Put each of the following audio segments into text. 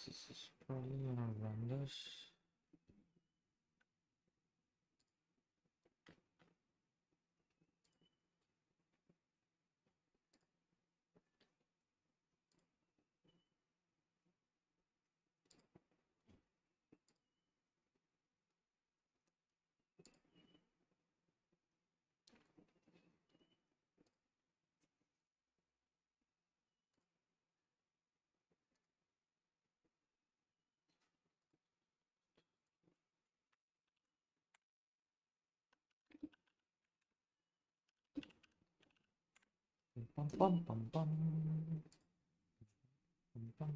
This is probably gonna run this. Bum, bum, bum, bum. Bum, bum.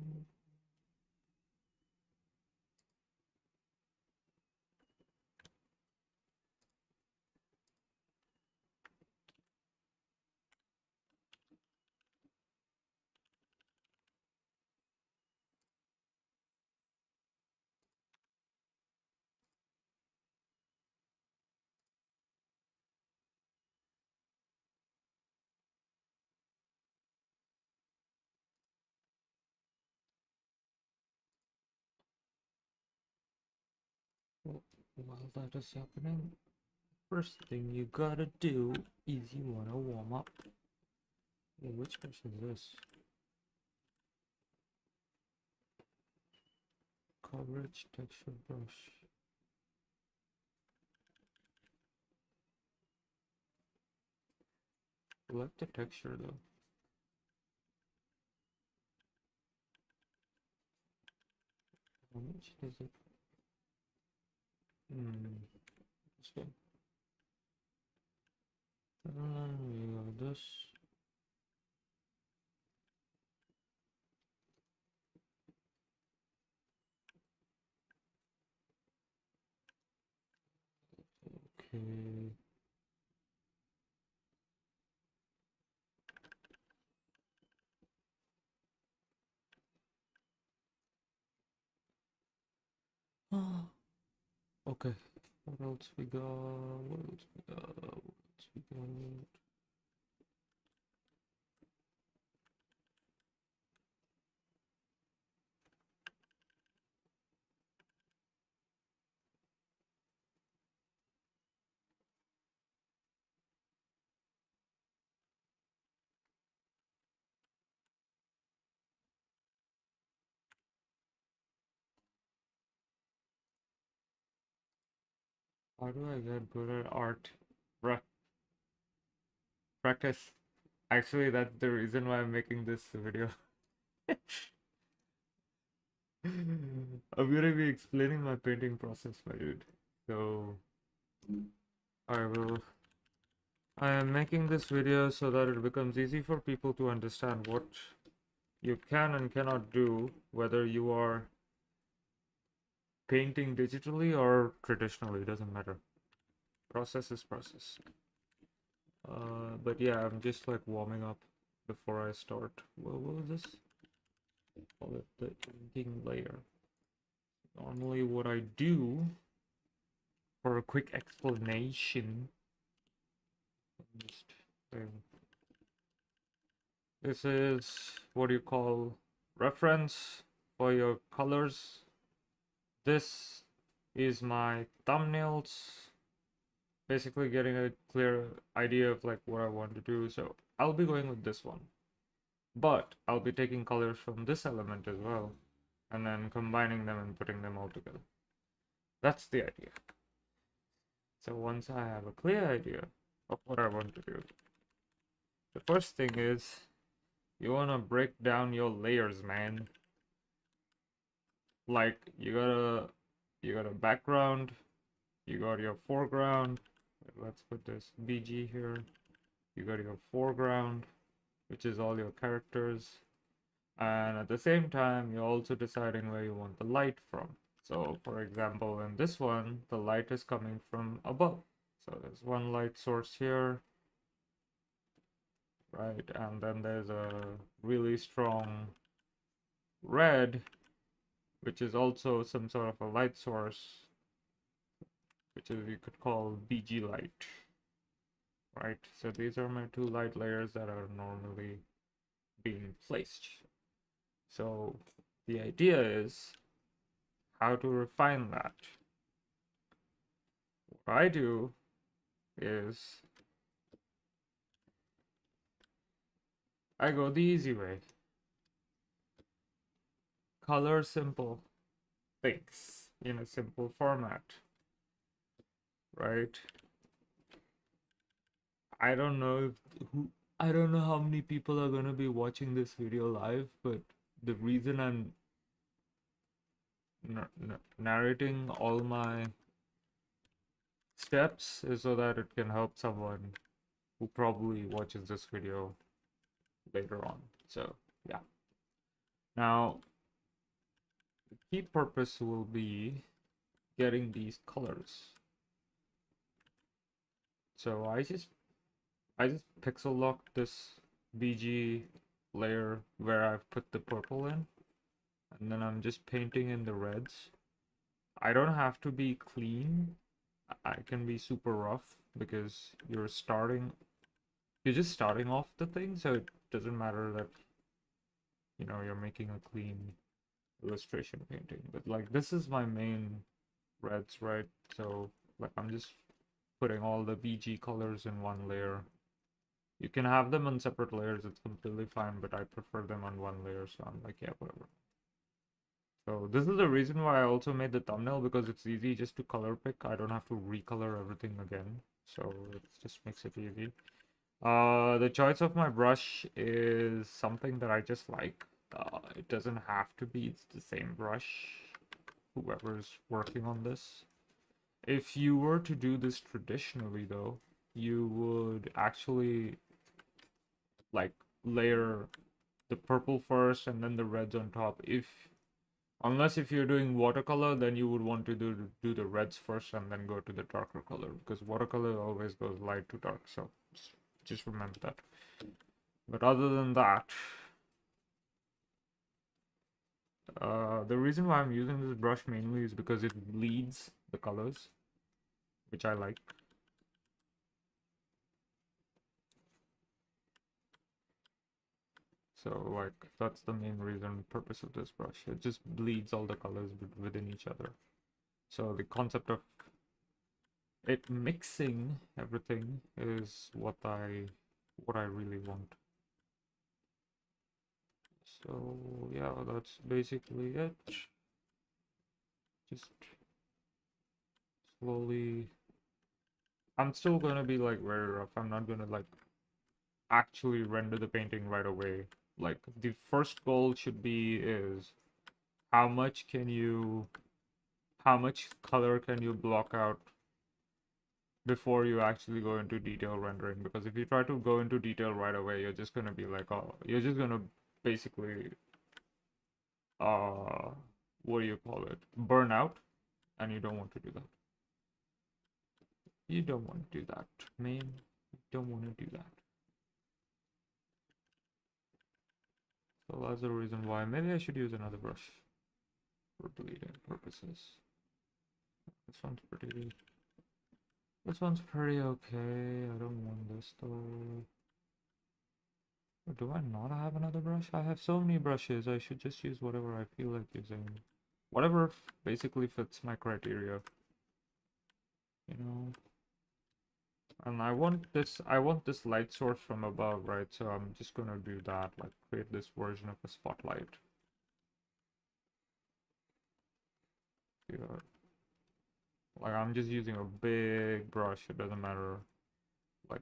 While that is happening, first thing you gotta do is you wanna warm up. Hey, which brush is this? Coverage texture brush. I like the texture though. How much is it? This one. We got this. Okay. Okay. What else we got? What else we got? What else we got? How do I get good at art? Practice. Actually, that's the reason why I'm making this video. I'm gonna be explaining my painting process, my dude. So, I will. I am making this video so that it becomes easy for people to understand what you can and cannot do, whether you are painting digitally or traditionally, doesn't matter. Process is process. But yeah, I'm just like warming up before I start. What was this? Call it the inking layer. Normally what I do for a quick explanation, just this is what you call reference for your colors. This is my thumbnails, basically getting a clear idea of like what I want to do. So I'll be going with this one, but I'll be taking colors from this element as well and then combining them and putting them all together. That's the idea. So once I have a clear idea of what I want to do, the first thing is you want to break down your layers, man. Like you got a background, you got your foreground. Let's put this BG here. You got your foreground, which is all your characters. And at the same time, you're also deciding where you want the light from. So for example, in this one, the light is coming from above. So there's one light source here, right? And then there's a really strong red, which is also some sort of a light source, which is you could call BG light, right? So these are my two light layers that are normally being placed. So The idea is how to refine that. What I do is I go the easy way. Color simple things in a simple format, right? I don't know who I don't know how many people are gonna be watching this video live, but the reason I'm narrating all my steps is so that it can help someone who probably watches this video later on. So yeah. Now the key purpose will be getting these colors. So I just pixel locked this BG layer where I've put the purple in, and then I'm just painting in the reds. I don't have to be clean. I can be super rough because you're just starting off the thing, so it doesn't matter that you're making a clean illustration painting. But like this is my main reds, right? So like I'm just putting all the BG colors in one layer. You can have them on separate layers, it's completely fine, but I prefer them on one layer, so I'm like, yeah, whatever. So this is the reason why I also made the thumbnail, because it's easy just to color pick. I don't have to recolor everything again, so it just makes it easy. The choice of my brush is something that I just like. It doesn't have to be the same brush, whoever's working on this. If you were to do this traditionally though, you would actually like layer the purple first and then the reds on top. Unless if you're doing watercolor, then you would want to do the reds first and then go to the darker color, because watercolor always goes light to dark, so just remember that. But other than that, the reason why I'm using this brush mainly is because it bleeds the colors, which I like. So like that's the main purpose of this brush. It just bleeds all the colors within each other. So the concept of it mixing everything is what I really want. So yeah, that's basically it. Just slowly. I'm still gonna be like very rough. I'm not gonna like actually render the painting right away. Like the first goal should be is how much color can you block out before you actually go into detail rendering, because if you try to go into detail right away, you're just gonna be like, oh, you're just gonna basically uh what do you call it, burn out, and you don't want to do that. You don't want to do that, man. You don't want to do that. So that's the reason why maybe I should use another brush for bleeding purposes. This one's pretty okay. I don't want this though. Or do I not have another brush? I have so many brushes. I should just use whatever I feel like using. Whatever basically fits my criteria. You know? And I want this light source from above, right? So I'm just gonna do that, like create this version of a spotlight. Yeah. Like I'm just using a big brush, it doesn't matter. Like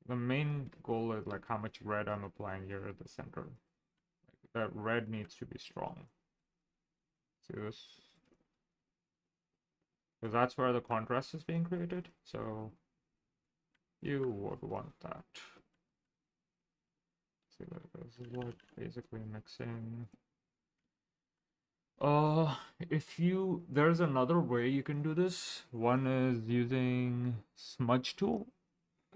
the main goal is like how much red I'm applying here at the center. Like that red needs to be strong. See this? Because that's where the contrast is being created, so you would want that. See, this is what basically mixing. There's another way you can do this. One is using smudge tool.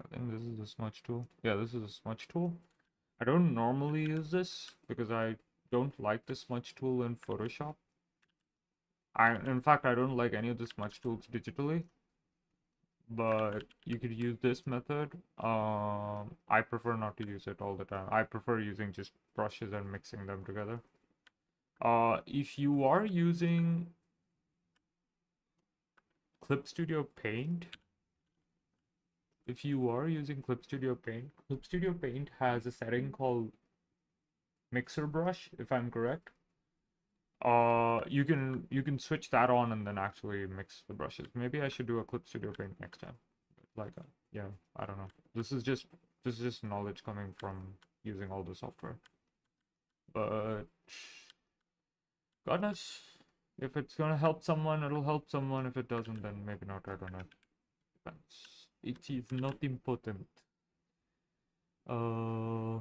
I think this is a smudge tool. Yeah, this is a smudge tool. I don't normally use this because I don't like the smudge tool in Photoshop. In fact, I don't like any of the smudge tools digitally, but you could use this method. I prefer not to use it all the time. I prefer using just brushes and mixing them together. If you are using Clip Studio Paint, Clip Studio Paint has a setting called Mixer Brush, if I'm correct. You can switch that on and then actually mix the brushes. Maybe I should do a Clip Studio Paint next time. Like, yeah, I don't know. This is just knowledge coming from using all the software. But God knows, if it's gonna help someone, it'll help someone. If it doesn't, then maybe not. I don't know. Depends. It is not important. Uh,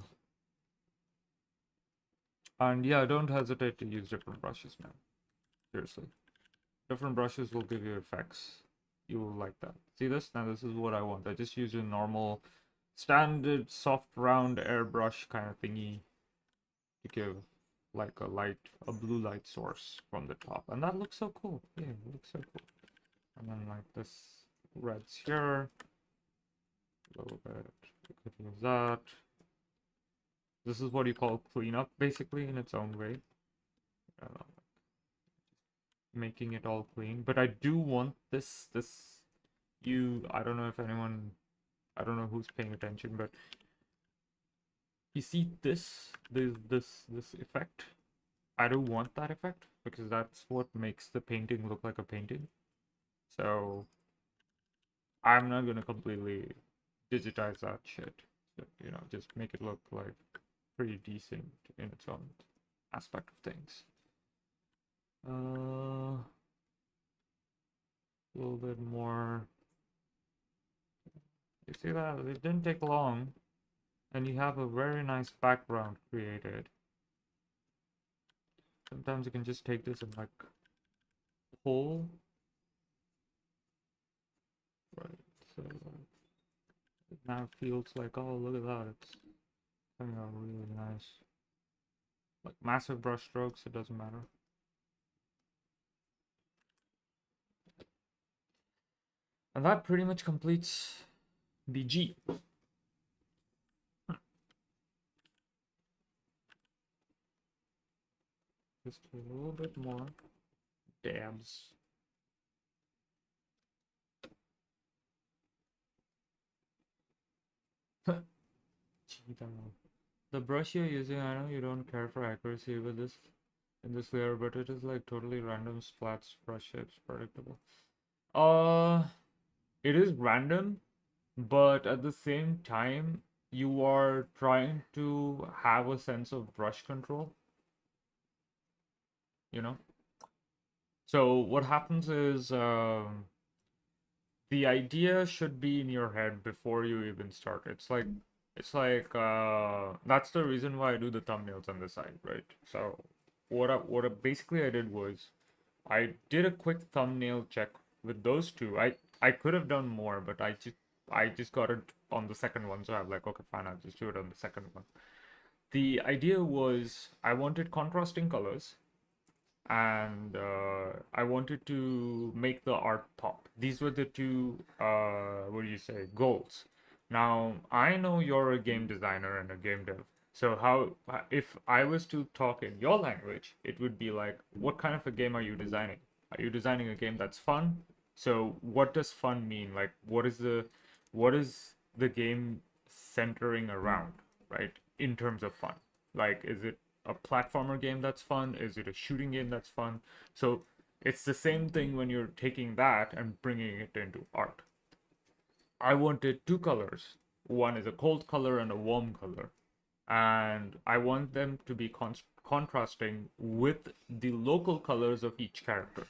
and yeah, don't hesitate to use different brushes, man. Seriously, different brushes will give you effects. You will like that. See this? Now this is what I want. I just use a normal, standard, soft, round airbrush kind of thingy to give like a blue light source from the top, and that looks so cool. Yeah, it looks so cool. And then like this reds here, a little bit. You could use that. This is what you call cleanup, basically, in its own way. Uh, Making it all clean. But I do want this. I don't know if anyone. I don't know who's paying attention, but you see this effect. I don't want that effect because that's what makes the painting look like a painting. So I'm not gonna completely digitize that shit. So, just make it look like pretty decent in its own aspect of things. A little bit more. You see that? It didn't take long, and you have a very nice background created. Sometimes you can just take this and like pull. Right. So it now feels like, oh, look at that. It's coming out really nice. Like massive brush strokes, it doesn't matter. And that pretty much completes BG. Just a little bit more dabs. The brush you're using, I know you don't care for accuracy with this in this layer, but it is like totally random splats, brush shapes, predictable. It is random, but at the same time, you are trying to have a sense of brush control, you know? So what happens is the idea should be in your head before you even start. It's like that's the reason why I do the thumbnails on the side, right? So basically I did was I did a quick thumbnail check with those two. I could have done more, but I just got it on the second one, so I'm like, okay, fine, I'll just do it on the second one. The idea was I wanted contrasting colors and I wanted to make the art pop. These were the two, what do you say, goals. Now, I know you're a game designer and a game dev. So if I was to talk in your language, it would be like, what kind of a game are you designing? Are you designing a game that's fun? So what does fun mean? Like, what is the game centering around, right? In terms of fun. Like, is it a platformer game that's fun? Is it a shooting game that's fun? So it's the same thing when you're taking that and bringing it into art. I wanted two colors. One is a cold color and a warm color. And I want them to be contrasting with the local colors of each character.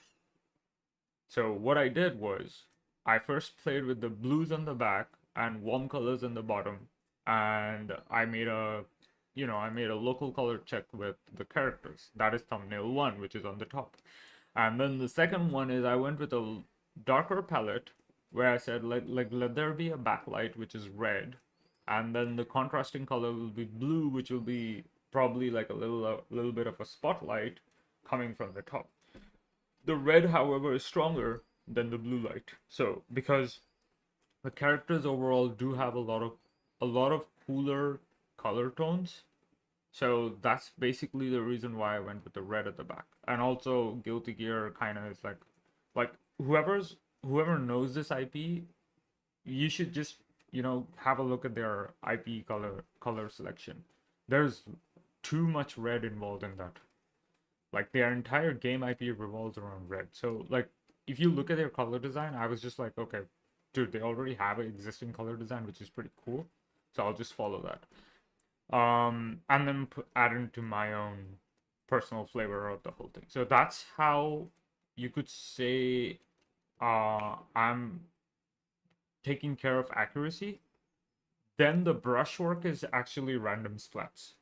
So what I did was I first played with the blues on the back and warm colors on the bottom, and I made a local color check with the characters. That is thumbnail one, which is on the top. And then the second one is I went with a darker palette where I said let there be a backlight which is red, and then the contrasting color will be blue, which will be probably like a little bit of a spotlight coming from the top. The red, however, is stronger than the blue light. So because the characters overall do have a lot of cooler color tones, So that's basically the reason why I went with the red at the back. And also Guilty Gear kind of is like whoever knows this IP, you should just, have a look at their IP color selection. There's too much red involved in that. Like their entire game IP revolves around red. So like if you look at their color design, I was just like, okay, dude, they already have an existing color design, which is pretty cool. So I'll just follow that. And then add into my own personal flavor of the whole thing. So that's how you could say I'm taking care of accuracy. Then the brushwork is actually random splats.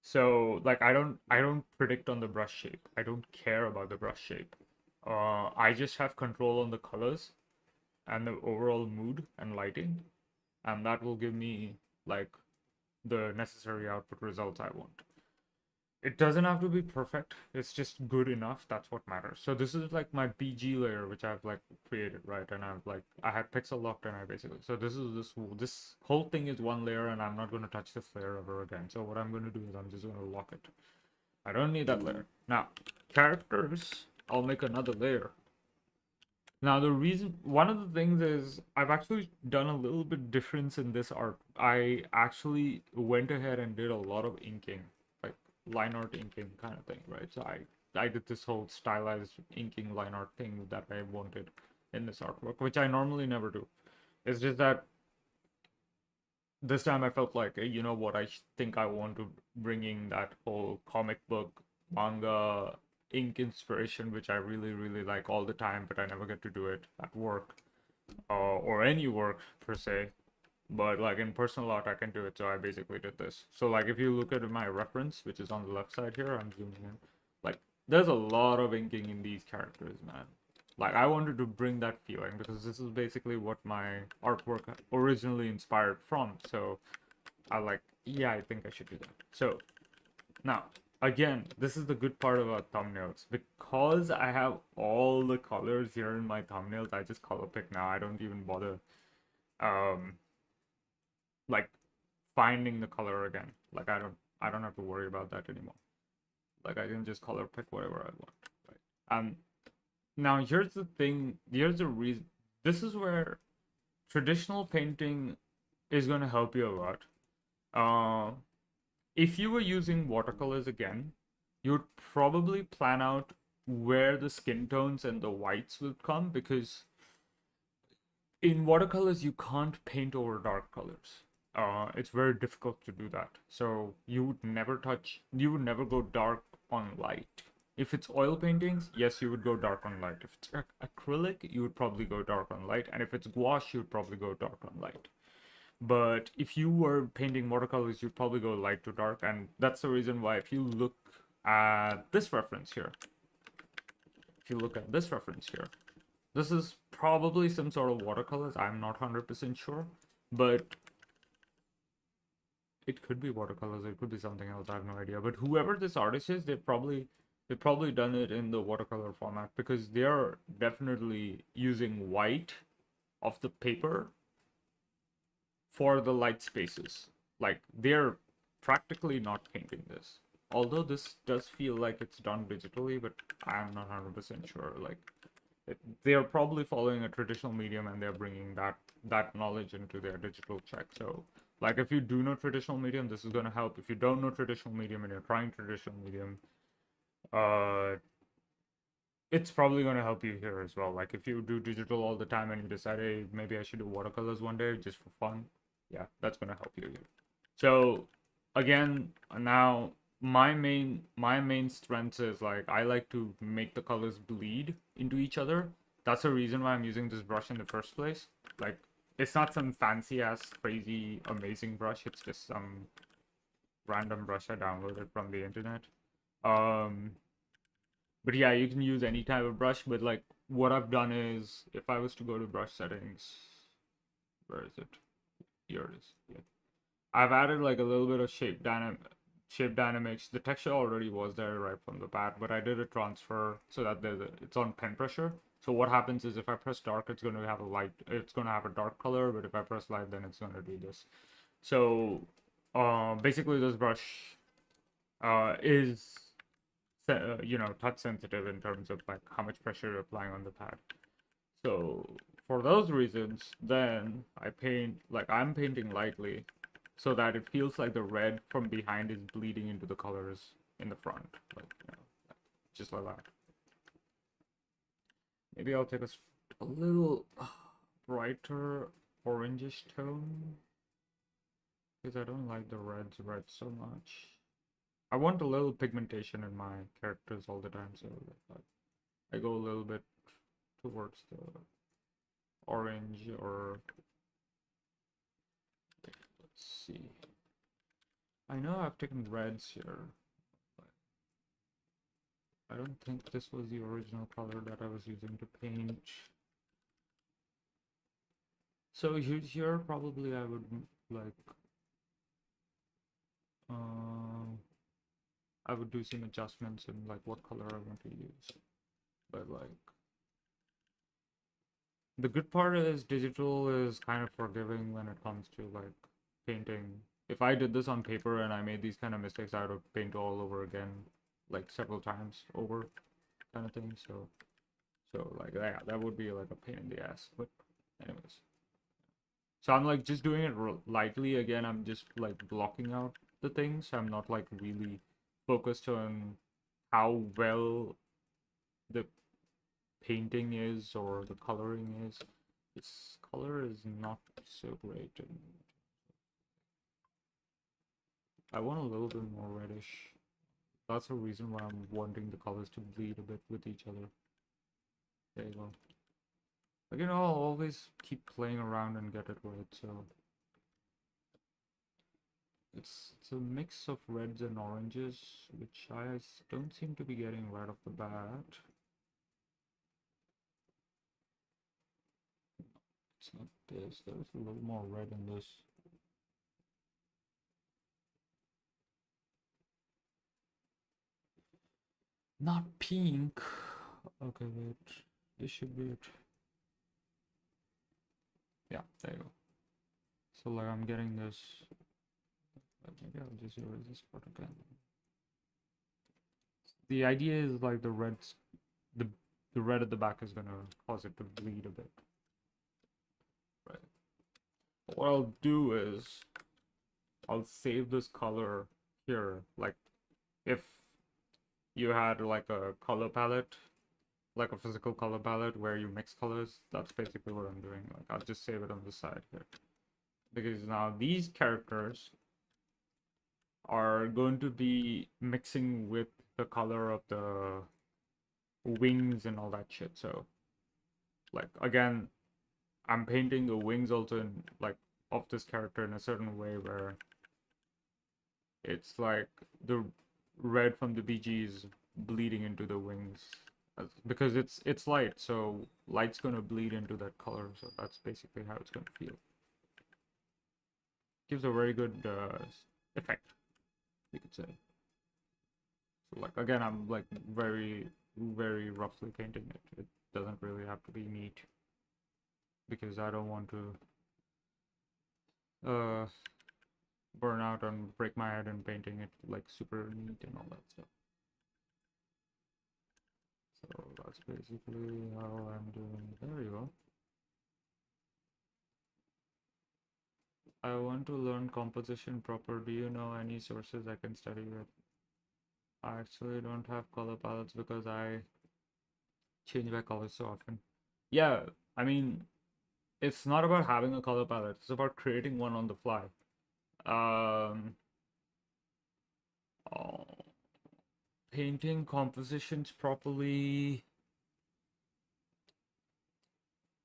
So like I don't predict on the brush shape. I don't care about the brush shape. I just have control on the colors and the overall mood and lighting, and that will give me like the necessary output results I want. It doesn't have to be perfect. It's just good enough. That's what matters. So this is like my BG layer, which I've like created, right? And I had pixel locked, and I basically, so this whole thing is one layer, and I'm not going to touch this layer ever again. So what I'm going to do is I'm just going to lock it. I don't need that layer. Now, characters, I'll make another layer. Now one of the things is I've actually done a little bit difference in this art. I actually went ahead and did a lot of inking, like line art inking kind of thing, right? So I did this whole stylized inking line art thing that I wanted in this artwork, which I normally never do. It's just that this time I felt like, you know what, I think I want to bring in that whole comic book manga ink inspiration, which I really, really like all the time, but I never get to do it at work or any work per se. But like in personal art, I can do it. So I basically did this. So like if you look at my reference, which is on the left side here, I'm zooming in. Like there's a lot of inking in these characters, man. Like I wanted to bring that feeling because this is basically what my artwork originally inspired from. So I like, yeah, I think I should do that. So now, again, this is the good part about thumbnails. Because I have all the colors here in my thumbnails, I just color pick now. I don't even bother um like finding the color again. Like I don't have to worry about that anymore. Like I can just color pick whatever I want. Right. Now here's the thing, here's the reason. This is where traditional painting is gonna help you a lot. Uh if you were using watercolors again, you'd probably plan out where the skin tones and the whites would come, because in watercolors you can't paint over dark colors. It's very difficult to do that. So you would never go dark on light. If it's oil paintings, yes, you would go dark on light. If it's acrylic, you would probably go dark on light. And if it's gouache, you would probably go dark on light. But if you were painting watercolors, you'd probably go light to dark. And that's the reason why if you look at this reference here, this is probably some sort of watercolors. I'm not 100% sure, but it could be watercolors. It could be something else. I have no idea. But whoever this artist is, they've probably done it in the watercolor format, because they are definitely using white of the paper for the light spaces. Like they're practically not painting this. Although this does feel like it's done digitally, but I'm not 100% sure. Like they're probably following a traditional medium, and they're bringing that knowledge into their digital check. So like if you do know traditional medium, this is going to help. If you don't know traditional medium and you're trying traditional medium, uh it's probably going to help you here as well. Like if you do digital all the time and you decide, hey, maybe I should do watercolors one day just for fun, yeah, that's going to help you here. So again, now my main strength is like I like to make the colors bleed into each other. That's the reason why I'm using this brush in the first place. Like it's not some fancy ass crazy amazing brush. It's just some random brush I downloaded from the internet. Um but yeah, you can use any type of brush, but like what I've done is if I was to go to brush settings, where is it? Here it is. Yeah. I've added like a little bit of shape dynamics. The texture already was there right from the bat, but I did a transfer so that it's on pen pressure. So what happens is if I press dark, it's going to have a dark color, but if I press light, then it's going to do this. So Basically this brush is touch sensitive in terms of like how much pressure you're applying on the pad. So for those reasons, then I'm painting lightly so that it feels like the red from behind is bleeding into the colors in the front, like just like that. Maybe I'll take a little brighter orangish tone because I don't like the red so much. I want a little pigmentation in my characters all the time, so I go a little bit towards the orange or let's see. I know I've taken reds here, but I don't think this was the original color that I was using to paint. So here probably I would like I would do some adjustments in like what color I want to use. But like the good part is digital is kind of forgiving when it comes to like painting. If I did this on paper and I made these kind of mistakes, I would paint all over again, like several times over, kind of thing. So like that would be like a pain in the ass. But anyways, so I'm like just doing it lightly again. I'm just like blocking out the things. I'm not like really focused on how well the painting is or the coloring is. This color is not so great, and I want a little bit more reddish. That's the reason why I'm wanting the colors to bleed a bit with each other. There you go. Like, I'll always keep playing around and get it right, so it's a mix of reds and oranges, which I don't seem to be getting right off the bat. It's not this. There's a little more red in this. Not pink. Okay, wait. This should be it. Yeah, there you go. So like I'm getting this. Maybe I'll just erase this part again. The idea is like the red at the back is gonna cause it to bleed a bit. Right. What I'll do is I'll save this color here. Like if you had like a color palette, like a physical color palette where you mix colors, that's basically what I'm doing. Like I'll just save it on the side here. Because now these characters are going to be mixing with the color of the wings and all that shit. So like again, I'm painting the wings also in like of this character in a certain way where it's like the red from the BGs bleeding into the wings because it's light, so light's gonna bleed into that color, so that's basically how it's gonna feel. Gives a very good effect, you could say. So like again, I'm like very roughly painting it. It doesn't really have to be neat because I don't want to burn out and break my head in painting it like super neat and all that stuff. So that's basically how I'm doing. There you go. I want to learn composition proper. Do you know any sources I can study with? I actually don't have color palettes because I change my colors so often. Yeah, I mean, it's not about having a color palette. It's about creating one on the fly. Um, oh, painting compositions properly.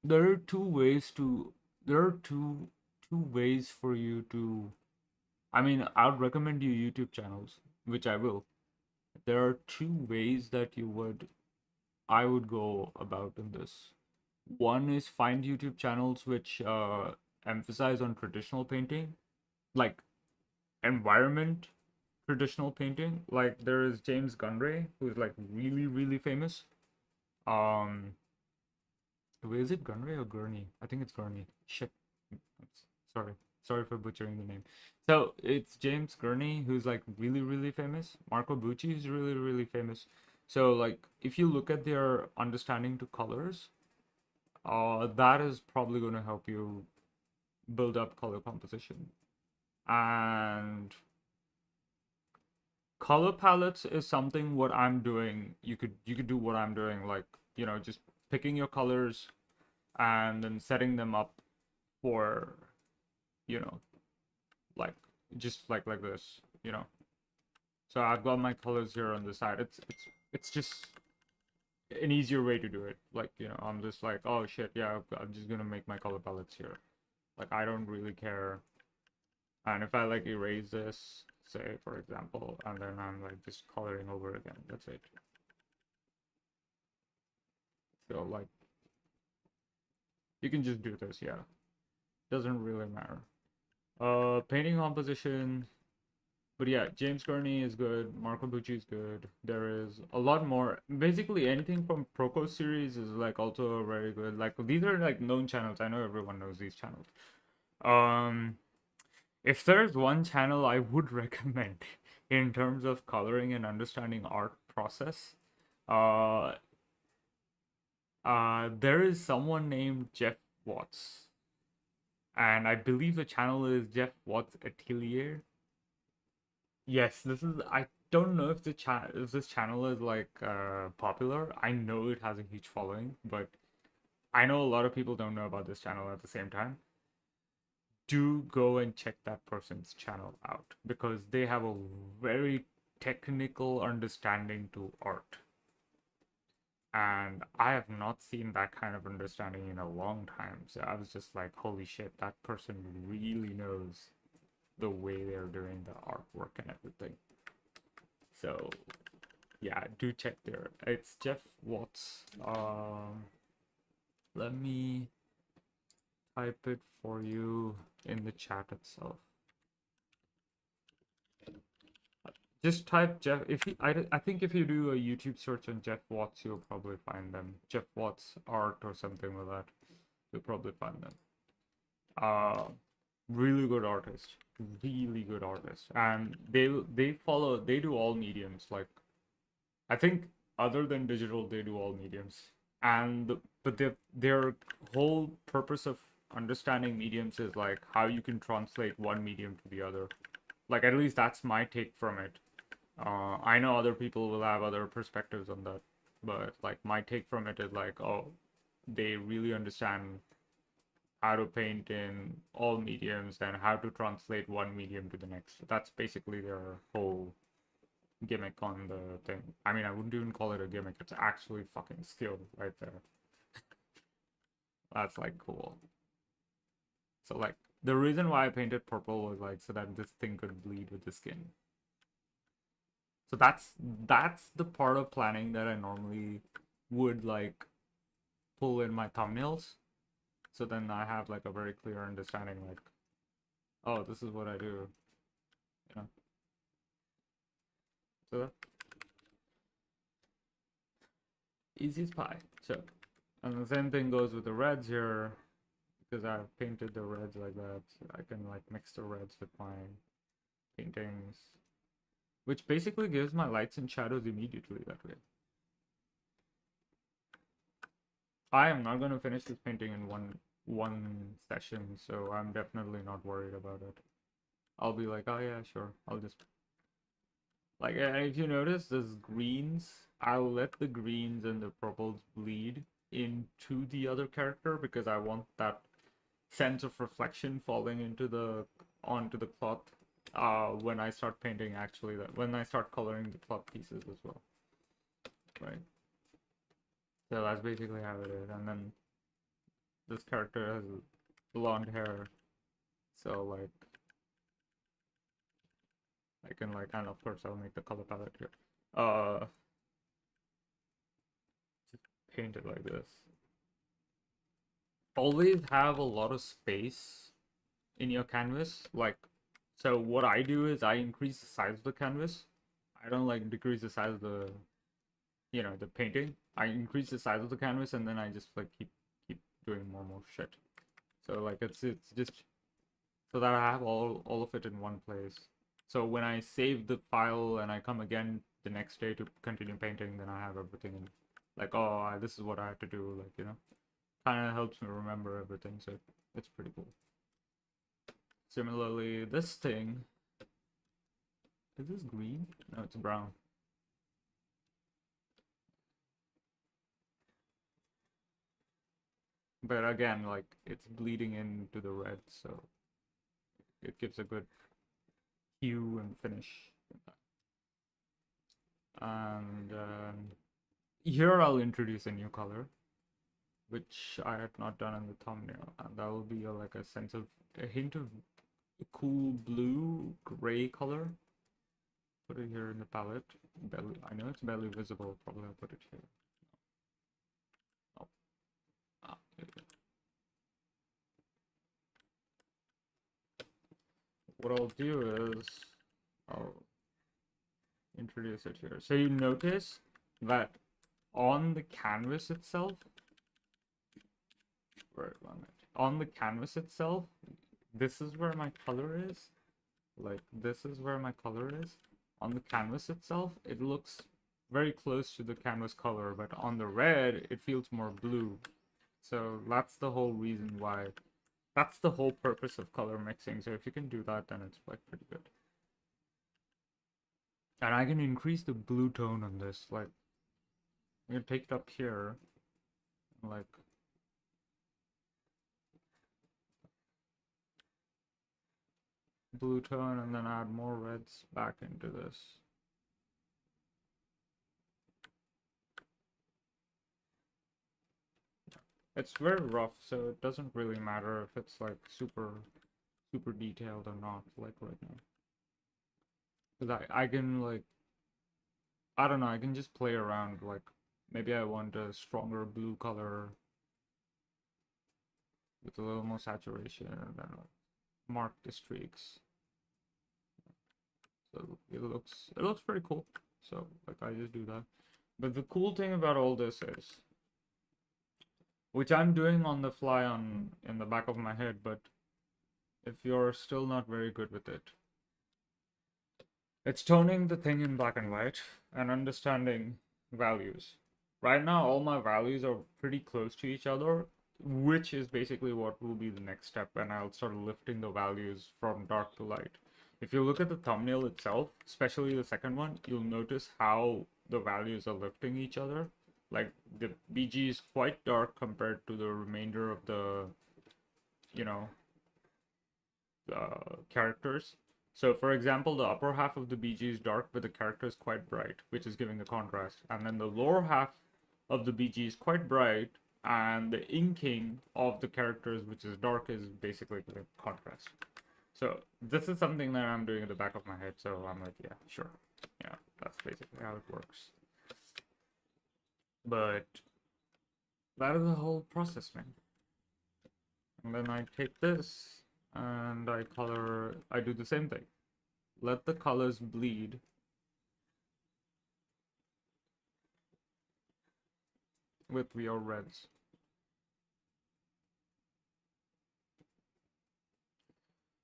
There are two ways to. There are two ways for you to. I mean, I would recommend you YouTube channels, which I will. There are two ways that I would go about in this. One is find YouTube channels which emphasize on traditional painting, like environment traditional painting. Like there is James Gunray, who's like really famous. Um, is it Gunray or Gurney? I think it's Gurney. Shit, sorry, Sorry for butchering the name. So it's James Gurney, who's like really, really famous. Marco Bucci is really, really famous. So like if you look at their understanding to colors, that is probably going to help you build up color composition. And color palettes is something what I'm doing. You could do what I'm doing, like, just picking your colors and then setting them up for, you know, like just like this, So I've got my colors here on the side. It's just an easier way to do it. Like, I'm just like, oh shit, yeah, I'm just gonna make my color palettes here. Like, I don't really care. And if I like erase this, say for example, and then I'm like just coloring over again, that's it. So like, you can just do this, yeah. Doesn't really matter. Painting composition. But yeah, James Gurney is good. Marco Bucci is good. There is a lot more. Basically, anything from Proco series is like also very good. Like, these are like known channels. I know everyone knows these channels. Um, if there's one channel I would recommend in terms of coloring and understanding art process, uh, there is someone named Jeff Watts, and I believe the channel is Jeff Watts Atelier. Yes, this is. I don't know if this channel is like popular. I know it has a huge following, but I know a lot of people don't know about this channel at the same time. Do go and check that person's channel out because they have a very technical understanding to art. And I have not seen that kind of understanding in a long time. So I was just like, holy shit, that person really knows the way they're doing the artwork and everything. So yeah, do check there. It's Jeff Watts. Let me type it for you in the chat itself. Just type Jeff. I think if you do a YouTube search on Jeff Watts, you'll probably find them. Jeff Watts art or something like that. You'll probably find them. Uh, really good artist, really good artist, and they do all mediums. Like, I think other than digital, they do all mediums. But their whole purpose of understanding mediums is like how you can translate one medium to the other. Like, at least that's my take from it. I know other people will have other perspectives on that, but like my take from it is like, oh, they really understand how to paint in all mediums and how to translate one medium to the next. That's basically their whole gimmick on the thing. I mean, I wouldn't even call it a gimmick. It's actually fucking skill right there. That's like cool. So like the reason why I painted purple was like so that this thing could bleed with the skin. So that's the part of planning that I normally would like pull in my thumbnails. So then I have like a very clear understanding like, oh, this is what I do. You know. So easy as pie. So, and the same thing goes with the reds here, because I've painted the reds like that. I can like mix the reds with my paintings, which basically gives my lights and shadows immediately that way. I am not gonna finish this painting in one session, so I'm definitely not worried about it. I'll be like, oh yeah, sure. I'll just like, if you notice, there's greens. I'll let the greens and the purples bleed into the other character because I want that sense of reflection falling onto the cloth when I start painting, actually, when I start coloring the cloth pieces as well, right? So that's basically how it is. And then this character has blonde hair, so like I can like, and of course I'll make the color palette here. Just paint it like this. Always have a lot of space in your canvas. Like, so what I do is I increase the size of the canvas. I don't like decrease the size of the the painting. I increase the size of the canvas and then I just like keep doing more shit. So like it's just so that I have all of it in one place. So when I save the file and I come again the next day to continue painting, then I have everything in, like, oh, this is what I have to do, like, you know, kind of helps me remember everything, so it's pretty cool. Similarly, this thing, is this green? No, it's brown. But again, like, it's bleeding into the red, so it gives a good hue and finish. And here I'll introduce a new color, which I had not done in the thumbnail, and that will be like a hint of a cool blue gray color. Put it here in the palette. I know it's barely visible. Probably I'll put it here. Oh, there we go. What I'll do is I'll introduce it here. So you notice that on the canvas itself, on the canvas itself, this is where my color is. Like, this is where my color is. On the canvas itself, it looks very close to the canvas color, but on the red, it feels more blue. So that's the whole reason why. That's the whole purpose of color mixing. So if you can do that, then it's like pretty good. And I can increase the blue tone on this. Like, I'm gonna take it up here, like, blue tone, and then add more reds back into this. It's very rough, so it doesn't really matter if it's like super detailed or not, like right now. Because I can, like, I don't know, I can just play around, like, maybe I want a stronger blue color with a little more saturation, and then like mark the streaks. So it looks pretty cool. So like I just do that. But the cool thing about all this is, which I'm doing on the fly in the back of my head, but if you're still not very good with it, it's toning the thing in black and white and understanding values. Right now, all my values are pretty close to each other, which is basically what will be the next step, and I'll start lifting the values from dark to light. If you look at the thumbnail itself, especially the second one, you'll notice how the values are lifting each other. Like, the BG is quite dark compared to the remainder of the, you know, characters. So for example, the upper half of the BG is dark, but the character is quite bright, which is giving the contrast. And then the lower half of the BG is quite bright, and the inking of the characters, which is dark, is basically giving contrast. So this is something that I'm doing in the back of my head, so I'm like, yeah, sure. Yeah, that's basically how it works. But that is the whole process, man. And then I take this, and I do the same thing. Let the colors bleed. With your reds.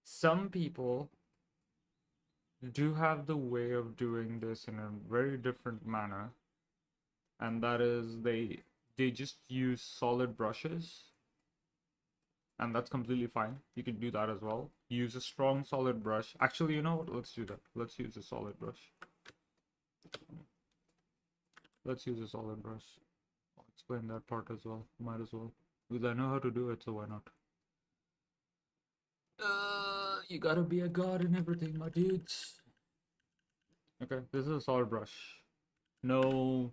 Some people do have the way of doing this in a very different manner, and that is they just use solid brushes, and that's completely fine. You can do that as well. Use a strong solid brush. Actually, you know what? Let's do that. Let's use a solid brush. Let's use a solid brush. I'll explain that part as well. Might as well. Because I know how to do it, so why not? You gotta be a god in everything, my dudes. Okay, this is a solid brush. No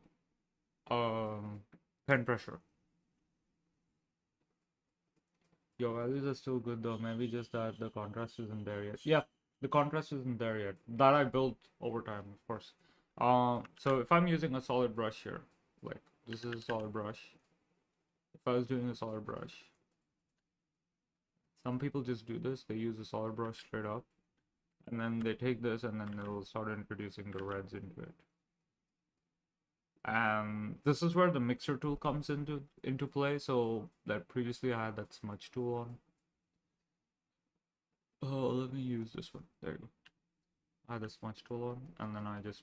pen pressure. Your values are still good though, maybe just that the contrast isn't there yet. Yeah, the contrast isn't there yet. That I built over time, of course. So if I'm using a solid brush here, like this is a solid brush. If I was doing a solid brush, some people just do this, they use a solid brush straight up, and then they take this and then they'll start introducing the reds into it. And this is where the mixer tool comes into play. So that previously I had that smudge tool on. Oh, let me use this one. There you go. I have the smudge tool on, and then I just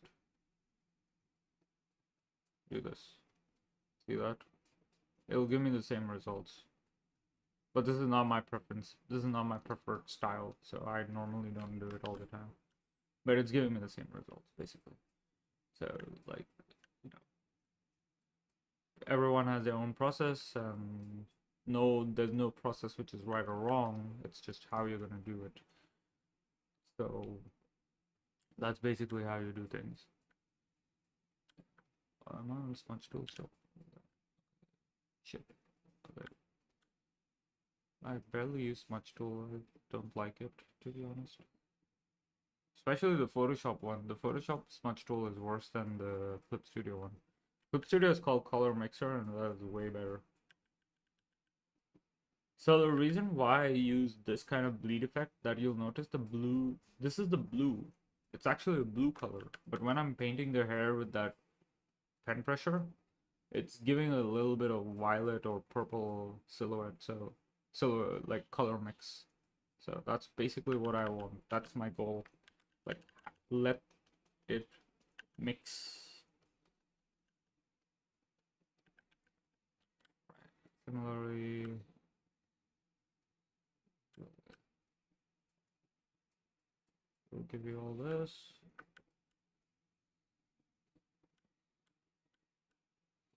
do this. See that? It'll give me the same results. But this is not my preference. This is not my preferred style, so I normally don't do it all the time. But it's giving me the same results, basically. So, like, you know, everyone has their own process, and there's no process which is right or wrong. It's just how you're gonna do it. So, that's basically how you do things. I'm on smudge tool, so shit. I barely use smudge tool. I don't like it, to be honest. Especially the Photoshop one. The Photoshop smudge tool is worse than the Clip Studio one. Clip Studio is called Color Mixer, and that is way better. So the reason why I use this kind of bleed effect, that you'll notice the blue, this is the blue. It's actually a blue color, but when I'm painting the hair with that pen pressure, it's giving a little bit of violet or purple silhouette, so like color mix. So that's basically what I want. That's my goal. Like, let it mix. Similarly, we'll give you all this.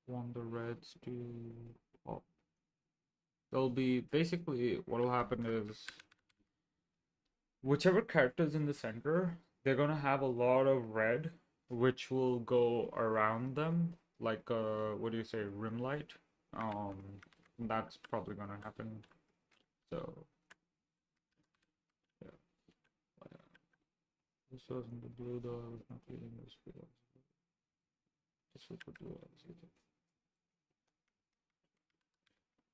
Want the reds to pop. There'll be basically what'll happen is whichever character's in the center, they're gonna have a lot of red, which will go around them like what do you say, rim light. Um, that's probably gonna happen. So yeah, this wasn't the blue though. I was not using this blue. This was the blue I was using.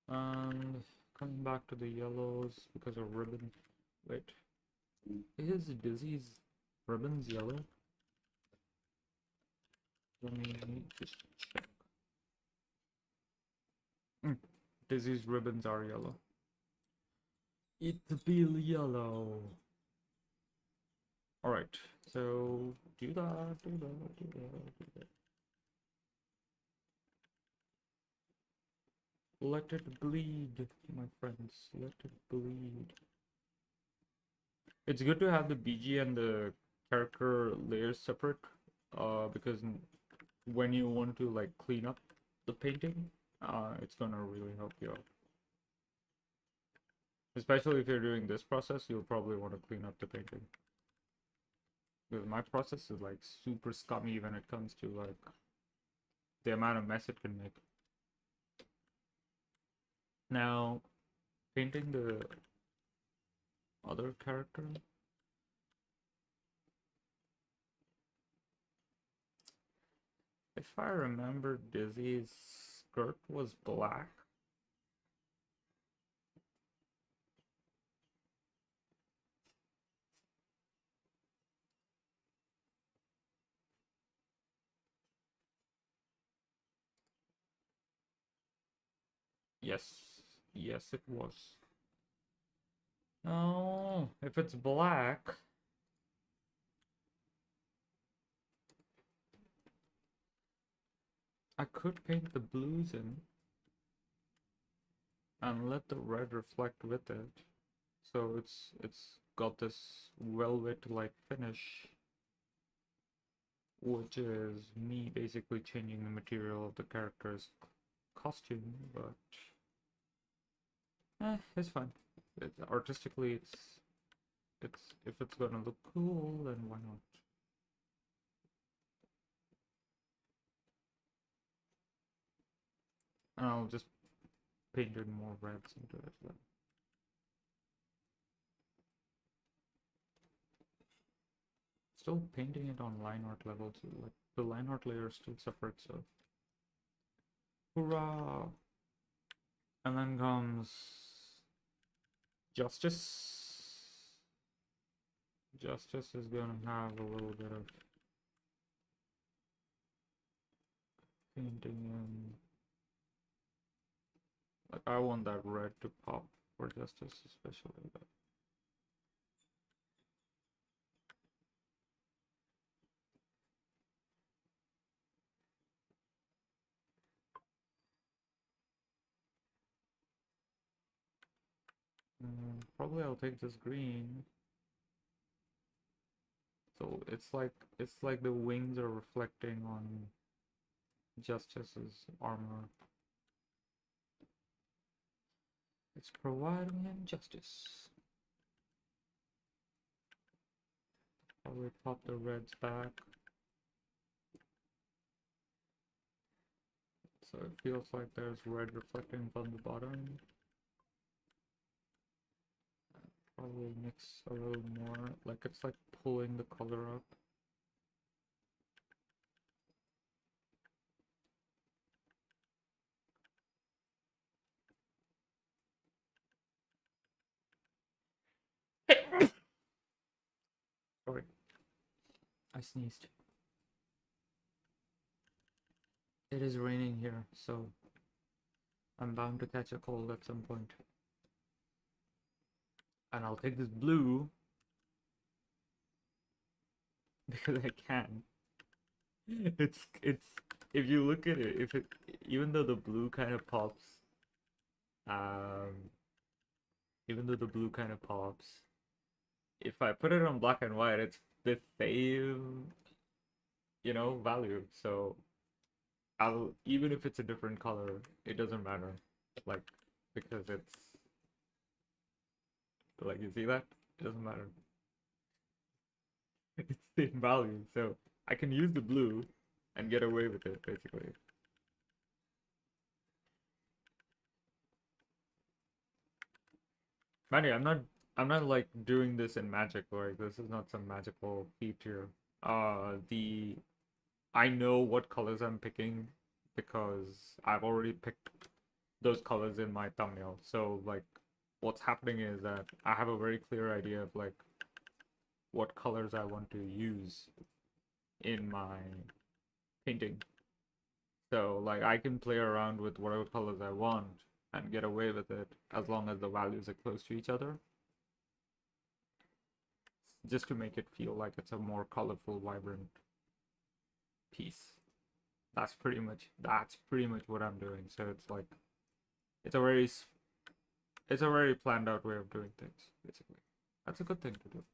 And coming back to the yellows because of ribbon. Wait, is Dizzy's ribbons yellow? Let me just check. Dizzy's ribbons are yellow. It's bill yellow. Alright, so do that, do that, do that, do that. Let it bleed, my friends. Let it bleed. It's good to have the BG and the character layers separate, because when you want to like clean up the painting, it's gonna really help you out. Especially if you're doing this process, you'll probably want to clean up the painting. Because my process is like super scummy when it comes to like the amount of mess it can make. Now, painting the other character. If I remember, Dizzy's skirt was black. Yes, yes, it was. No, if it's black, I could paint the blues in and let the red reflect with it. So it's got this velvet-like finish, which is me basically changing the material of the character's costume, but it's fine. Artistically, it's if it's gonna look cool, then why not? And I'll just paint in more reds into it then. Still painting it on line art level too, like the line art layer is still separate, so hurrah! And then comes Justice. Justice is gonna have a little bit of painting in. Like I want that red to pop for Justice especially. But Probably I'll take this green. So it's like the wings are reflecting on Justice's armor. It's providing him justice. Probably pop the reds back. So it feels like there's red reflecting from the bottom. Probably mix a little more, like it's like pulling the color up. Sorry, I sneezed. It is raining here, so I'm bound to catch a cold at some point. And I'll take this blue because I can. It's if you look at it, if it even though the blue kind of pops, um, even though the blue kind of pops, if I put it on black and white, it's the same, value. So I'll even if it's a different color, it doesn't matter, like because it's like you see that it doesn't matter. It's the same value, so I can use the blue and get away with it basically. Manny, I'm not like doing this in magic, like this is not some magical feature. The I know what colors I'm picking because I've already picked those colors in my thumbnail. So like what's happening is that I have a very clear idea of like what colors I want to use in my painting. So like I can play around with whatever colors I want and get away with it as long as the values are close to each other, just to make it feel like it's a more colorful, vibrant piece. That's pretty much what I'm doing. So it's like it's a very it's a very planned out way of doing things, basically. That's a good thing to do.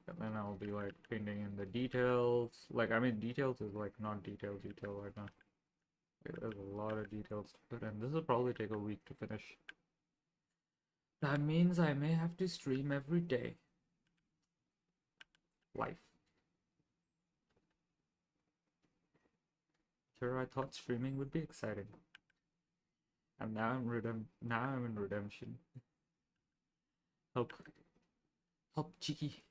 And then I'll be like painting in the details. Like I mean, details is like not detail right now. There's a lot of details to put in. This will probably take a week to finish. That means I may have to stream every day. Life. Sure, I thought streaming would be exciting. And now I'm in redemption. Help. Help, Cheeky.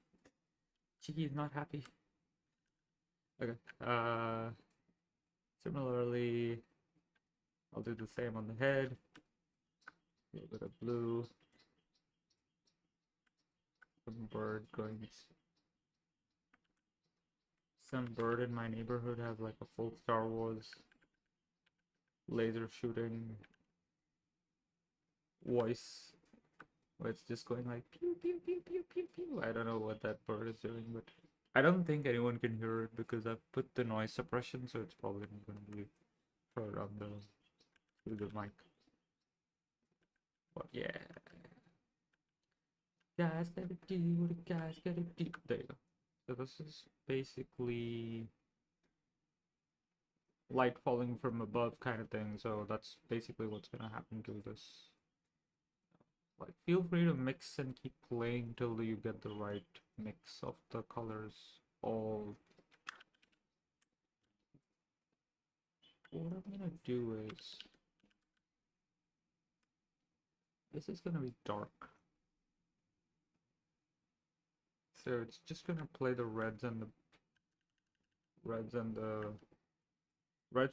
Cheeky is not happy. Okay. Similarly, I'll do the same on the head. A little bit of blue. Some bird going. Some bird in my neighborhood has like a full Star Wars laser shooting voice where it's just going like pew pew pew pew pew pew. I don't know what that bird is doing, but I don't think anyone can hear it because I've put the noise suppression, so it's probably not going to be heard on the through the mic. But yeah, guys gotta do what a guys gotta do. There you go. So this is basically light falling from above kind of thing. So that's basically what's gonna happen to this. Like, feel free to mix and keep playing till you get the right mix of the colors. All. What I'm gonna do is this is gonna be dark. So it's just gonna play the reds and the reds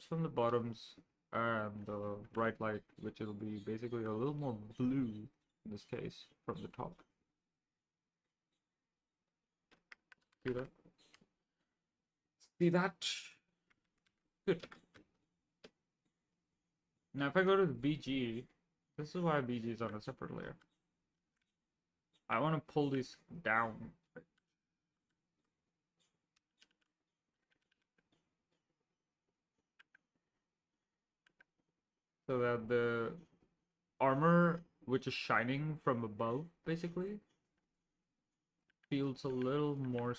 from the bottoms and the bright light, which will be basically a little more blue in this case from the top. See that? See that? Good. Now if I go to the BG, this is why BG is on a separate layer. I want to pull these down. so that the armor, which is shining from above, basically, feels a little more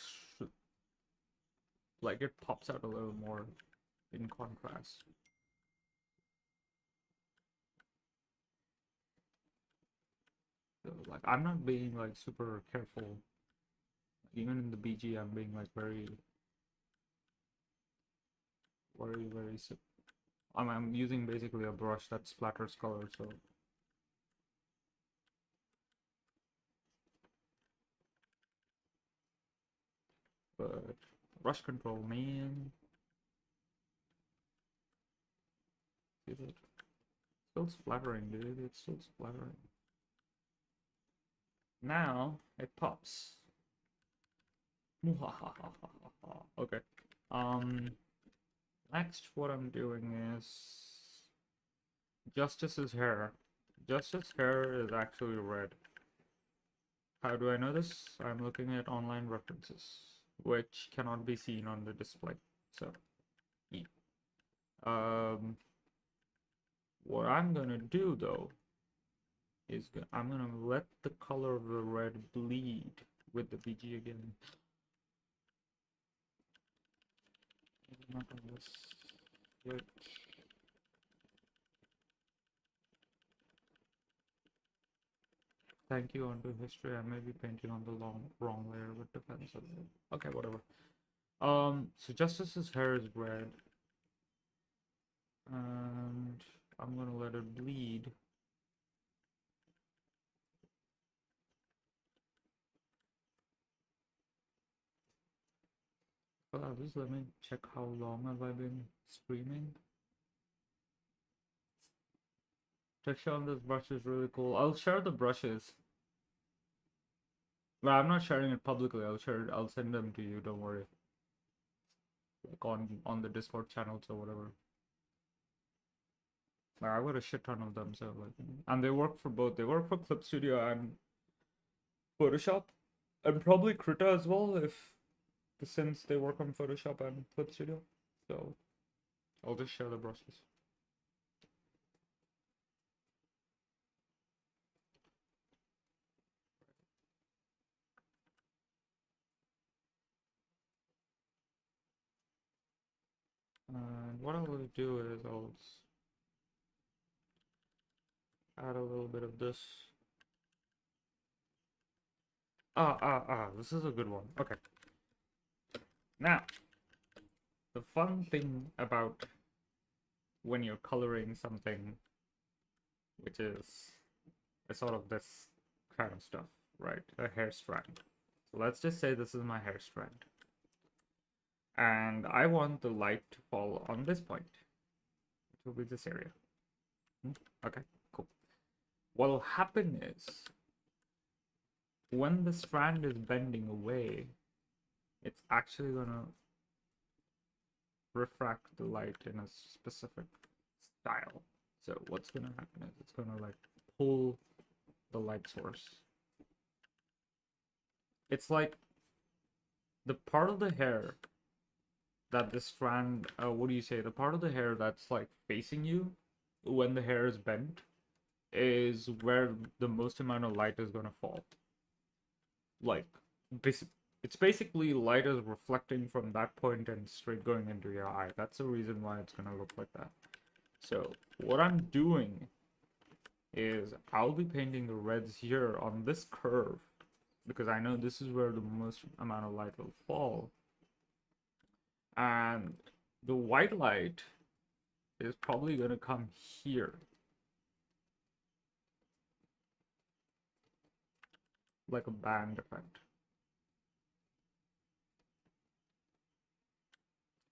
like it pops out a little more in contrast. So, like, I'm not being like super careful. Even in the BG, I'm being like very, very. I'm using basically a brush that splatters color, so. But brush control, man. See that? Still splattering, dude. It's still splattering. Now it pops. Okay. Next, what I'm doing is Justice's hair. Justice's hair is actually red. How do I know this? I'm looking at online references, which cannot be seen on the display. So, yeah. What I'm gonna do though is I'm gonna let the color of the red bleed with the BG again. Not on this switch. Thank you, onto history. I may be painting on the wrong layer with defense. Okay, whatever. So Justice's hair is red. And I'm gonna let it bleed. Just let me check how long have I been streaming. Texture on this brush is really cool. I'll share the brushes. But I'm not sharing it publicly. I'll send them to you, don't worry. Like on the Discord channels or whatever. Like, I got a shit ton of them, so like, and they work for both. They work for Clip Studio and Photoshop, and probably Krita as well, if since they work on Photoshop and Clip Studio. So I'll just share the brushes. And what I'll do is I'll add a little bit of this. This is a good one. Okay. Now, the fun thing about when you're coloring something, which is a sort of this kind of stuff, right? A hair strand. So let's just say this is my hair strand. And I want the light to fall on this point. It will be this area. Okay, cool. What will happen is, when the strand is bending away, it's actually gonna refract the light in a specific style. So what's gonna happen is it's gonna like pull the light source. It's like the part of the hair that the strand, what do you say? The part of the hair that's like facing you when the hair is bent is where the most amount of light is gonna fall. Like, it's basically light is reflecting from that point and straight going into your eye. That's the reason why it's gonna look like that. So what I'm doing is I'll be painting the reds here on this curve because I know this is where the most amount of light will fall. And the white light is probably gonna come here. Like a band effect.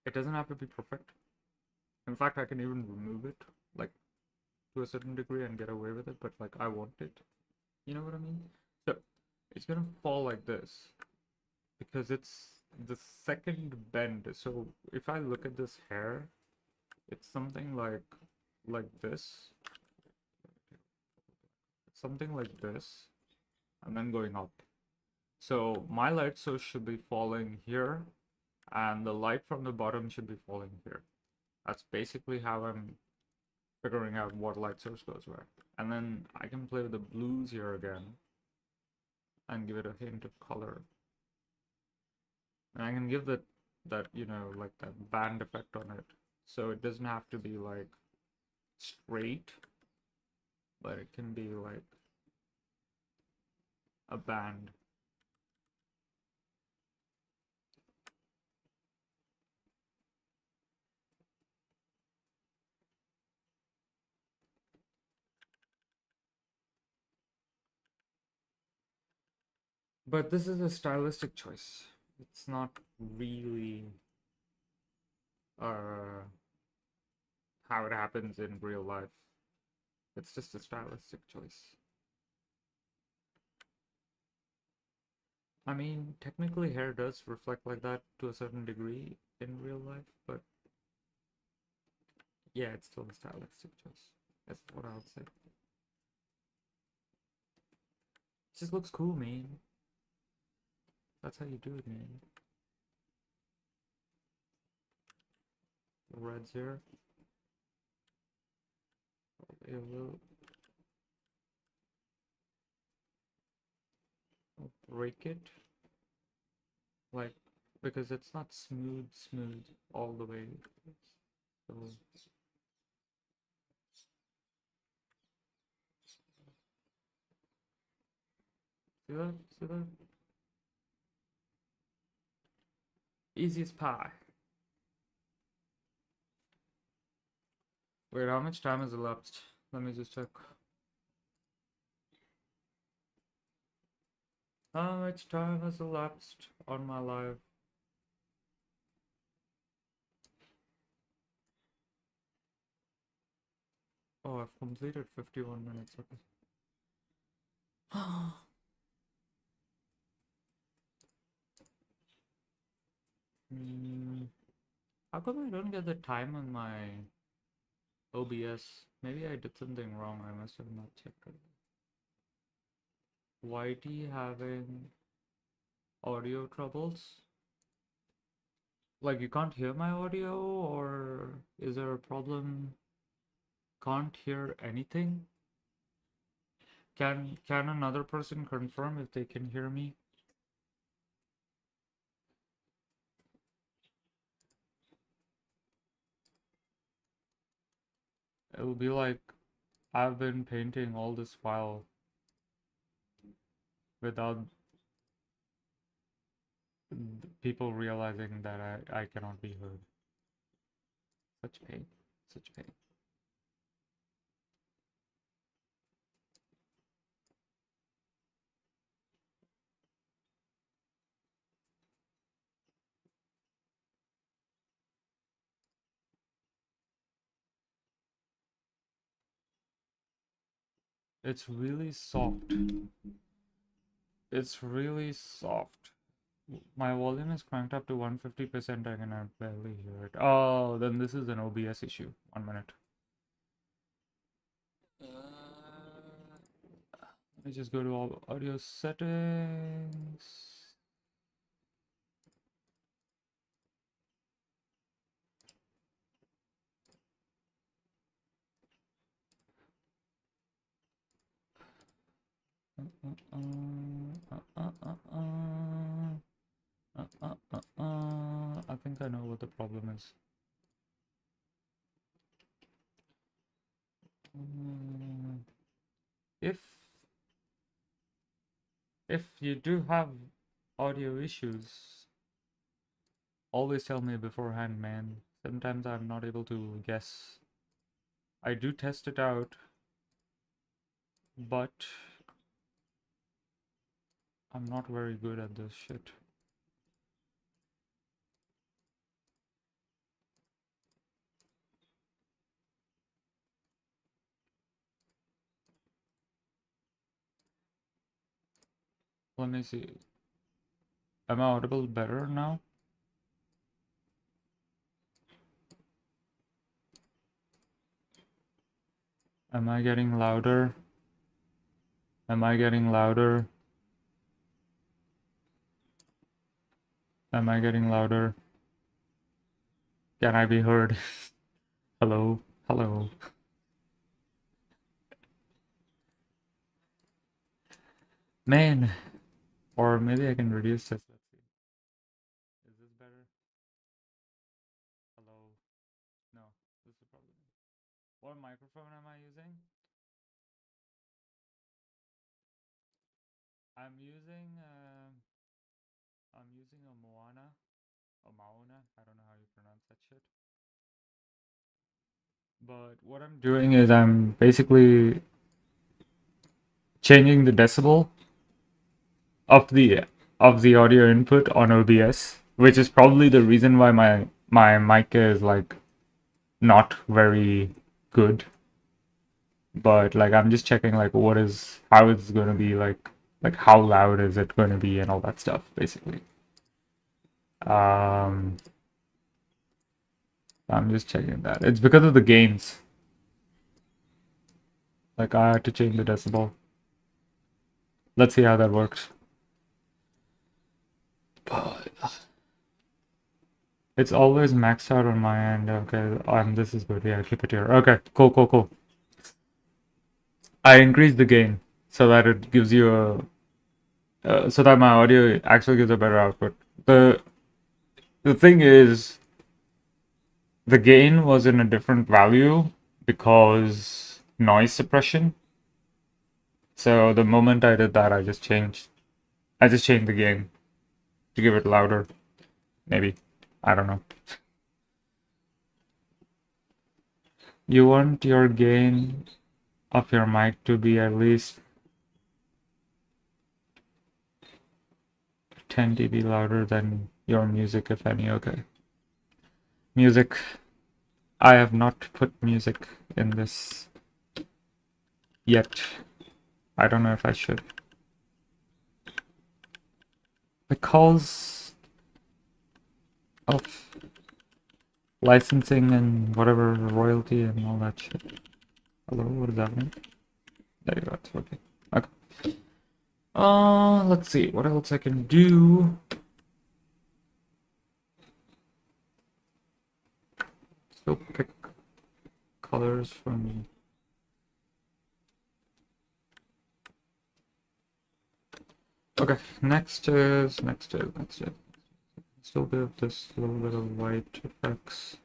It doesn't have to be perfect. In fact, I can even remove it, like, to a certain degree and get away with it, but, like, I want it. You know what I mean? So, it's gonna fall like this, because it's the second bend. So, if I look at this hair, it's something like this. It's something like this, and then going up. So, my light source should be falling here, and the light from the bottom should be falling here. That's basically how I'm figuring out what light source goes where. And then I can play with the blues here again and give it a hint of color. And I can give that you know, like that band effect on it. So it doesn't have to be like straight, but it can be like a band. But this is a stylistic choice. It's not really uh, how it happens in real life. It's just a stylistic choice. I mean, technically hair does reflect like that to a certain degree in real life, but yeah, it's still a stylistic choice. That's what I would say. It just looks cool, man. That's how you do it, man. Reds here. Probably a little. I'll break it. Like, because it's not smooth all the way. So, see that? See that? Easy as pie. Wait, how much time has elapsed? Let me just check. How much time has elapsed on my live? Oh, I've completed 51 minutes. Okay. How come I don't get the time on my OBS? Maybe I did something wrong. I must have not checked it. YT having audio troubles? Like you can't hear my audio, or is there a problem? Can't hear anything? Can another person confirm if they can hear me? It'll be like I've been painting all this while without people realizing that I cannot be heard. Such pain. Such pain. It's really soft. It's really soft. My volume is cranked up to 150%. I can barely hear it. Oh, then this is an OBS issue. 1 minute. Let me just go to all audio settings. I think I know what the problem is. If you do have audio issues, always tell me beforehand, man. Sometimes I'm not able to guess. I do test it out, but I'm not very good at this shit. Let me see. Am I audible better now? Am I getting louder? Am I getting louder? Am I getting louder? Can I be heard? Hello? Hello? Man, or maybe I can reduce this. Let's see. Is this better? Hello? No, this is probably. What microphone am I using? I'm using a Moana, a Maona. I don't know how you pronounce that shit. But what I'm doing is I'm basically changing the decibel of the audio input on OBS, which is probably the reason why my mic is like not very good. But like I'm just checking like how it's gonna be like how loud is it gonna be and all that stuff basically. Um, I'm just checking that. It's because of the gains. Like I had to change the decibel. Let's see how that works. But it's always maxed out on my end. Okay, this is good. Yeah, keep it here. Okay, cool. I increased the gain so that it gives you so that my audio actually gives a better output. The thing is, the gain was in a different value because noise suppression. So the moment I did that, I just changed the gain to give it louder. Maybe. I don't know. You want your gain of your mic to be at least 10 dB louder than your music, if any. Okay. Music. I have not put music in this yet. I don't know if I should. Because of licensing and whatever royalty and all that shit. Hello, what does that mean? There you go, it's working. Okay. Let's see what else I can do. Still pick colors from. Okay, next is. Still give this little bit of white effects.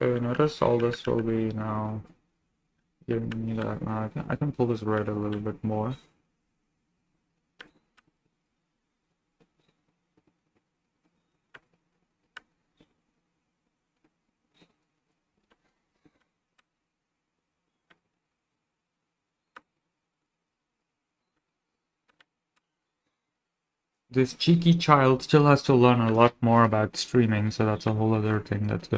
So notice all this will be now giving me that. Now I can pull this red a little bit more. This cheeky child still has to learn a lot more about streaming, so that's a whole other thing that's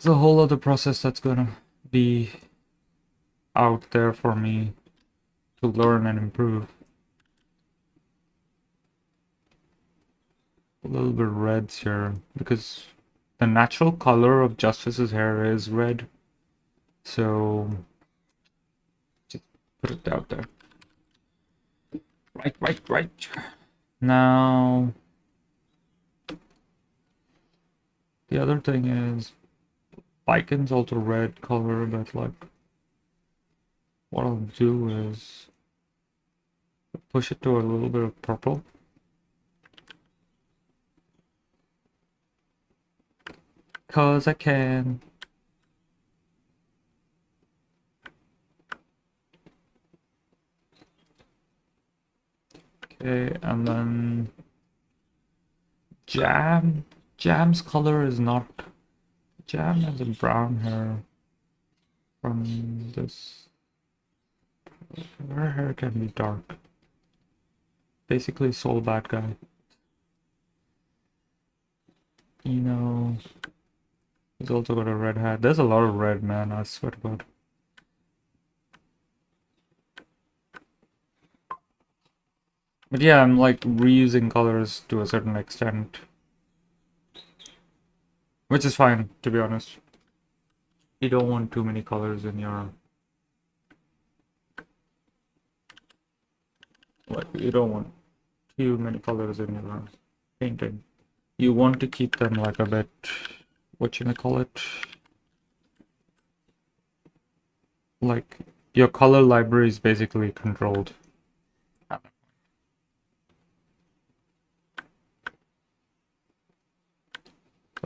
a whole other process that's gonna be out there for me to learn and improve. A little bit reds here because the natural color of Justice's hair is red, so just put it out there. Right. Now, the other thing is, Lycan's also red color, but like, what I'll do is push it to a little bit of purple. Cause I can. Okay, and then Jam's color is not. Jam has a brown hair from this. Her hair can be dark. Basically, Soul Bad Guy. He's also got a red hat. There's a lot of red, man. I swear to God. But yeah, I'm like reusing colors to a certain extent. Which is fine, to be honest. You don't want too many colors in your Like you don't want too many colors in your painting. You want to keep them like a bit, what you may call it, like your color library is basically controlled. So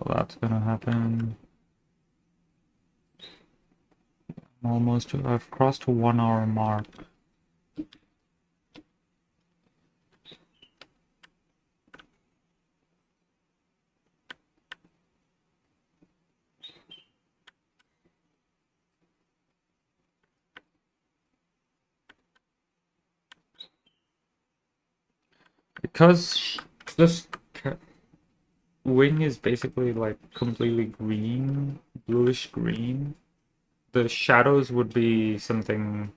that's gonna happen. I've crossed a 1 hour mark. Because this wing is basically like completely green, bluish green, the shadows would be something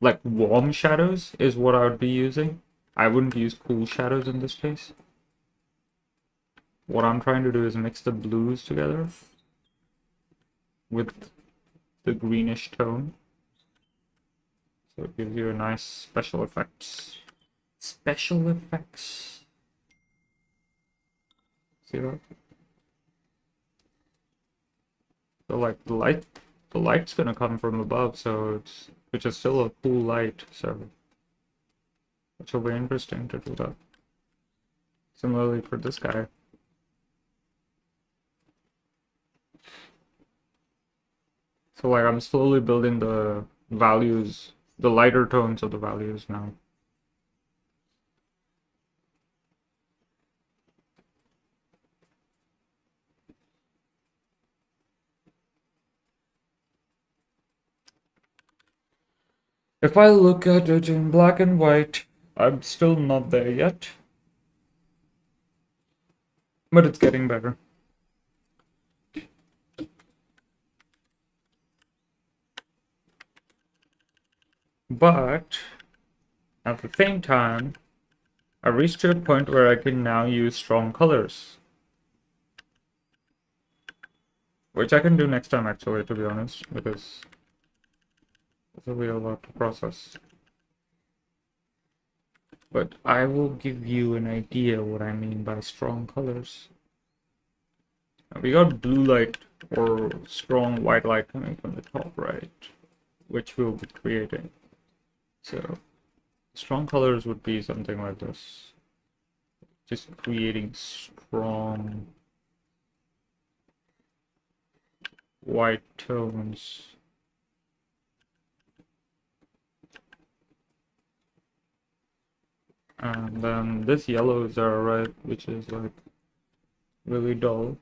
like warm shadows is what I would be using. I wouldn't use cool shadows in this case. What I'm trying to do is mix the blues together with the greenish tone. So it gives you a nice special effects. Special effects. See that? So like the light's gonna come from above, so it's which is still a cool light, so which will be interesting to do that. Similarly for this guy. So like I'm slowly building the values, the lighter tones of the values now. If I look at it in black and white, I'm still not there yet. But it's getting better. But at the same time, I reached to a point where I can now use strong colors. Which I can do next time actually, to be honest, because there's a real lot to process. But I will give you an idea what I mean by strong colors. We got blue light or strong white light coming from the top right, which we'll be creating. So strong colors would be something like this. Just creating strong white tones. And then this yellow is our red, which is like really dull.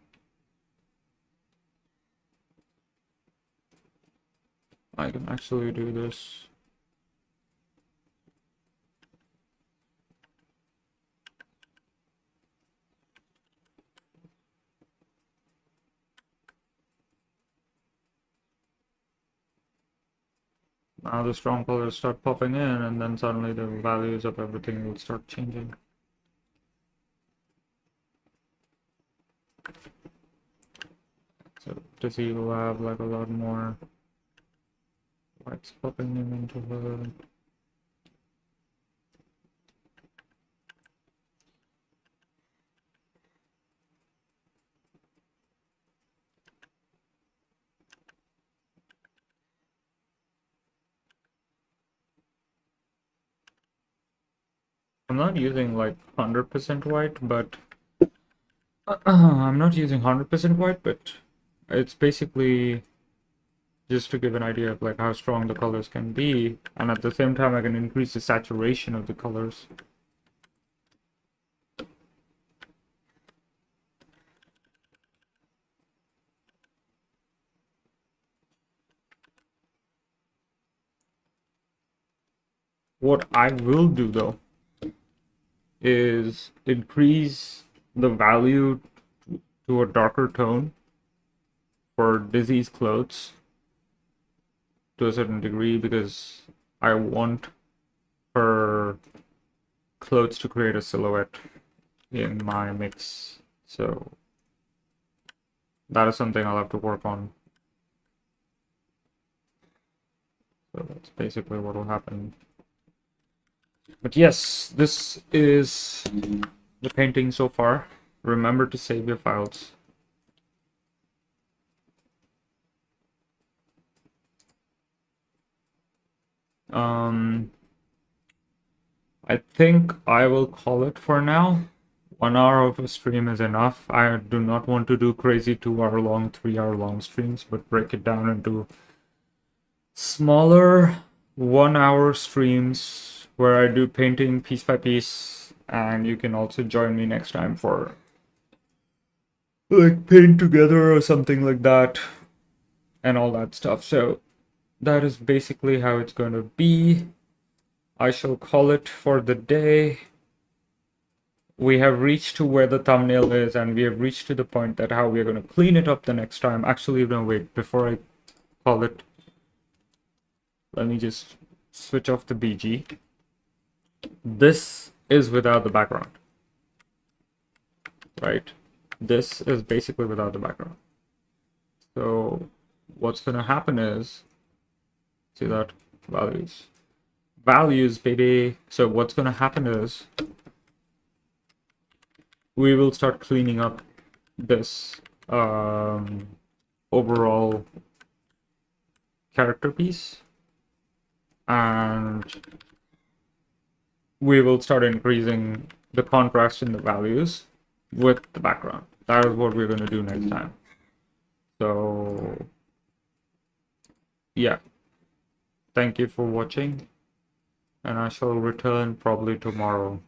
I can actually do this. Now the strong colors start popping in, and then suddenly the values of everything will start changing. So to see, we'll have like a lot more lights popping in into the. I'm not using like 100% white, but I'm not using 100% white, but it's basically just to give an idea of like how strong the colors can be, and at the same time I can increase the saturation of the colors. What I will do though is increase the value to a darker tone for Dizzy's clothes to a certain degree, because I want her clothes to create a silhouette in my mix. So that is something I'll have to work on. So that's basically what will happen. But yes, this is the painting so far. Remember to save your files. I think I will call it for now. 1 hour of a stream is enough. I do not want to do crazy 2 hour long, 3 hour long streams, but break it down into smaller 1 hour streams where I do painting piece by piece, and you can also join me next time for like paint together or something like that and all that stuff. So that is basically how it's going to be. I shall call it for the day. We have reached to where the thumbnail is, and we have reached to the point that how we're going to clean it up the next time. Actually, no, wait, before I call it, let me just switch off the BG. This is without the background, right? This is basically without the background. So what's going to happen is, see that, values, baby. So what's going to happen is we will start cleaning up this overall character piece, and we will start increasing the contrast in the values with the background. That is what we're going to do next time. So yeah, thank you for watching, and I shall return probably tomorrow.